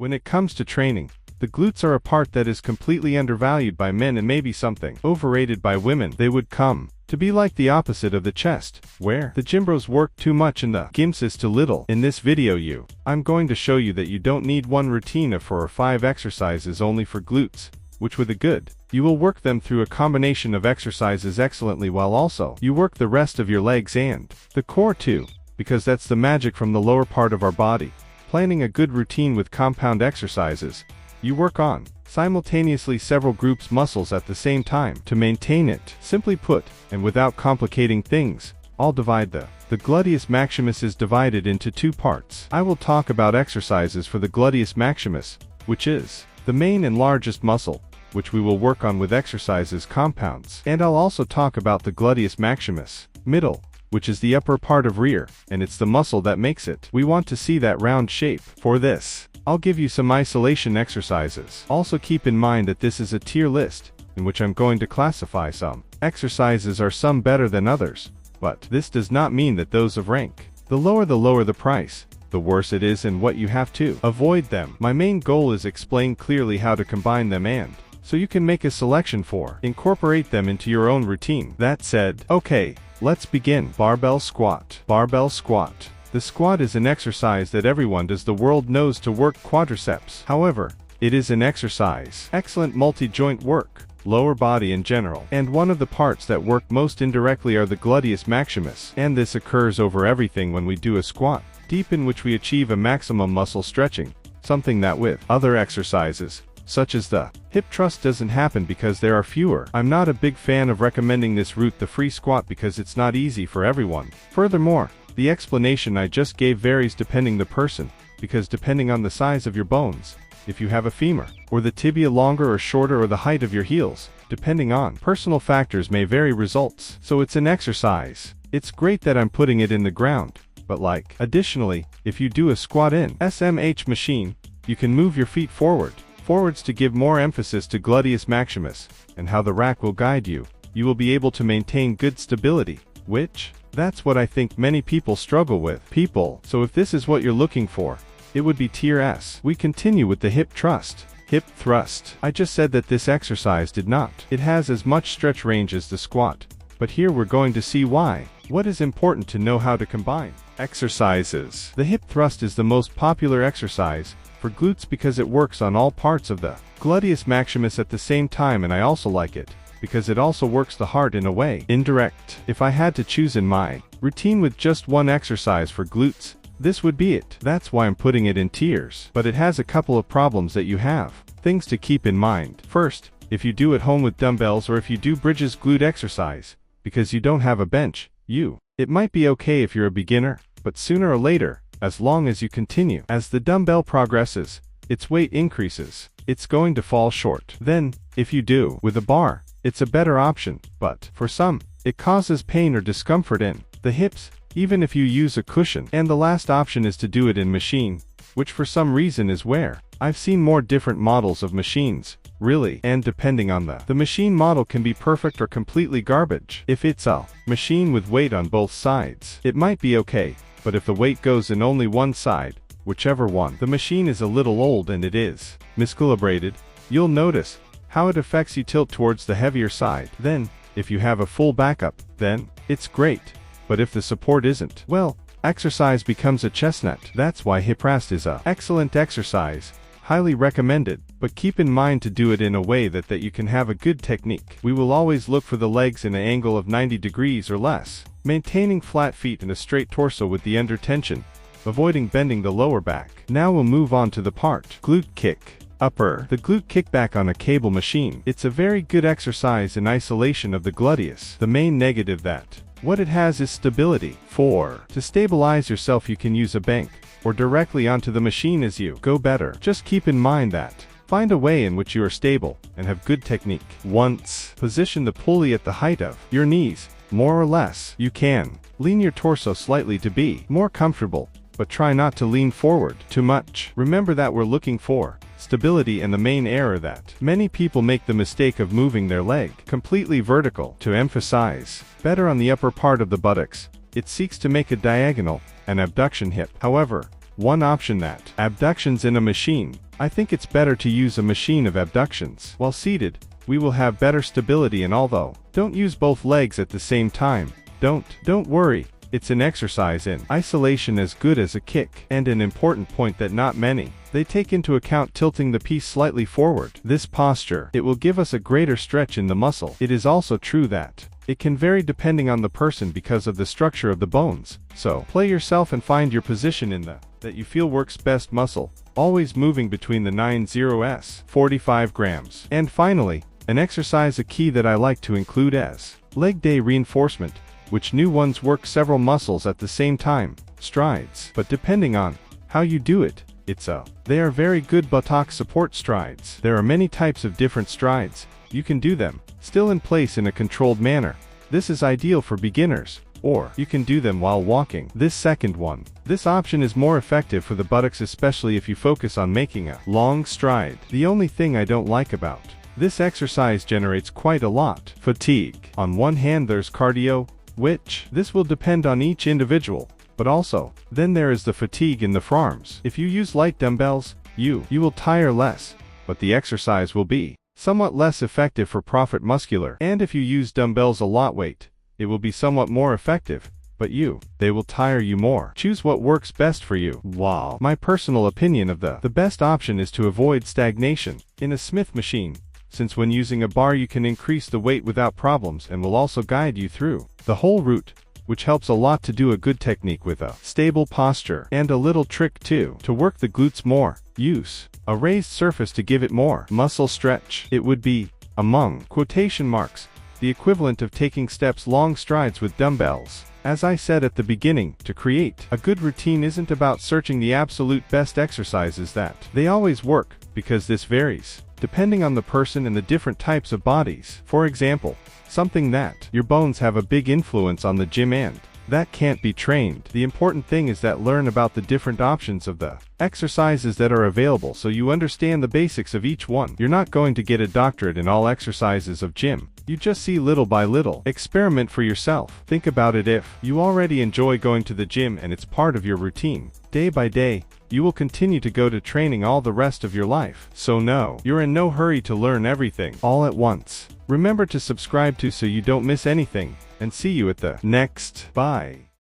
When it comes to training, the glutes are a part that is completely undervalued by men and maybe something overrated by women. They would come to be like the opposite of the chest, where the gym bros work too much and the gimps is too little. In this video I'm going to show you that you don't need one routine of 4 or 5 exercises only for glutes, which with the good, you will work them through a combination of exercises excellently while also you work the rest of your legs and the core too, because that's the magic from the lower part of our body. Planning a good routine with compound exercises, you work on simultaneously several groups muscles at the same time to maintain it. Simply put, and without complicating things, I'll divide the gluteus maximus is divided into 2 parts. I will talk about exercises for the gluteus maximus, which is the main and largest muscle, which we will work on with exercises compounds. And I'll also talk about the gluteus maximus middle, which is the upper part of rear, and it's the muscle that makes it. We want to see that round shape. For this, I'll give you some isolation exercises. Also keep in mind that this is a tier list, in which I'm going to classify some exercises are some better than others, but this does not mean that those of rank. The lower the price, the worse it is and what you have to avoid them. My main goal is explain clearly how to combine them and so you can make a selection for incorporate them into your own routine. That said, okay, let's begin. Barbell squat. Barbell squat. The squat is an exercise that everyone does the world knows to work quadriceps. However, it is an exercise. Excellent multi-joint work, lower body in general, and one of the parts that work most indirectly are the gluteus maximus. And this occurs over everything when we do a squat, deep in which we achieve a maximum muscle stretching, something that with other exercises, such as the hipthrust doesn't happen because there are fewer. I'm not a big fan of recommending this route, the free squat, because it's not easy for everyone. Furthermore, the explanation I just gave varies depending the person, because depending on the size of your bones, if you have a femur, or the tibia longer or shorter, or the height of your heels, depending on personal factors may vary results. So it's an exercise. It's great that I'm putting it in the ground, but additionally, if you do a squat in SMH machine, you can move your feet forwards to give more emphasis to gluteus maximus, and how the rack will guide you. You will be able to maintain good stability, which, that's what I think many people struggle with. So if this is what you're looking for, it would be tier S. We continue with the hip thrust. Hip thrust. I just said that this exercise did not. It has as much stretch range as the squat, but here we're going to see why. What is important to know how to combine exercises. The hip thrust is the most popular exercise for glutes because it works on all parts of the gluteus maximus at the same time, and I also like it because it also works the heart in a way indirect. If I had to choose in my routine with just one exercise for glutes, this would be it. That's why I'm putting it in tiers. But it has a couple of problems that you have. Things to keep in mind. First, if you do at home with dumbbells, or if you do bridges glute exercise, because you don't have a bench, it might be okay if you're a beginner, but sooner or later, as long as you continue, as the dumbbell progresses, its weight increases, it's going to fall short. Then, if you do with a bar, it's a better option, but for some, it causes pain or discomfort in the hips, even if you use a cushion. And the last option is to do it in machine, which for some reason is where I've seen more different models of machines, really, and depending on the machine model can be perfect or completely garbage. If it's a machine with weight on both sides, it might be okay, but if the weight goes in only one side, whichever one, the machine is a little old and it is miscalibrated, you'll notice how it affects you tilt towards the heavier side. Then, if you have a full backup, then it's great. But if the support isn't, well, exercise becomes a chestnut. That's why hipthrust is a excellent exercise, highly recommended, but keep in mind to do it in a way that you can have a good technique. We will always look for the legs in an angle of 90 degrees or less, maintaining flat feet and a straight torso with the under tension, avoiding bending the lower back. Now we'll move on to the part glute kick. Upper. The glute kickback on a cable machine. It's a very good exercise in isolation of the gluteus. The main negative that what it has is stability. To stabilize yourself you can use a bank, or directly onto the machine as you go better. Just keep in mind that find a way in which you are stable, and have good technique. Once position the pulley at the height of your knees, more or less. You can lean your torso slightly to be more comfortable, but try not to lean forward too much. Remember that we're looking for stability, and the main error that many people make the mistake of moving their leg completely vertical to emphasize better on the upper part of the buttocks. It seeks to make a diagonal, an abduction hip. However, one option that abductions in a machine I think it's better to use a machine of abductions. While seated, we will have better stability, and although don't use both legs at the same time. Don't worry. It's an exercise in isolation as good as a kick. And an important point that not many they take into account tilting the piece slightly forward. This posture, it will give us a greater stretch in the muscle. It is also true that it can vary depending on the person because of the structure of the bones. So play yourself and find your position in the that you feel works best muscle, always moving between the 90s 45 grams. And finally, an exercise a key that I like to include as leg day reinforcement, which new ones work several muscles at the same time, strides. But depending on how you do it, they are very good buttock support strides. There are many types of different strides. You can do them still in place in a controlled manner. This is ideal for beginners, or you can do them while walking. This second one, this option is more effective for the buttocks, especially if you focus on making a long stride. The only thing I don't like about this exercise generates quite a lot fatigue. On one hand, there's cardio, which this will depend on each individual, but also then there is the fatigue in the forearms. If you use light dumbbells, you will tire less, but the exercise will be somewhat less effective for profit muscular. And if you use dumbbells a lot weight, it will be somewhat more effective, but they will tire you more. Choose what works best for you. While my personal opinion of the best option is to avoid stagnation in a Smith machine, since when using a bar you can increase the weight without problems and will also guide you through the whole route, which helps a lot to do a good technique with a stable posture. And a little trick too, to work the glutes more, use a raised surface to give it more muscle stretch. It would be, among quotation marks, the equivalent of taking steps long strides with dumbbells. As I said at the beginning, to create a good routine isn't about searching the absolute best exercises that they always work, because this varies depending on the person and the different types of bodies. For example, something that your bones have a big influence on the gym and that can't be trained. The important thing is that learn about the different options of the exercises that are available so you understand the basics of each one. You're not going to get a doctorate in all exercises of gym. You just see little by little. Experiment for yourself. Think about it. If you already enjoy going to the gym and it's part of your routine, day by day, you will continue to go to training all the rest of your life. So no, you're in no hurry to learn everything all at once. Remember to subscribe so you don't miss anything, and see you at the next. Bye.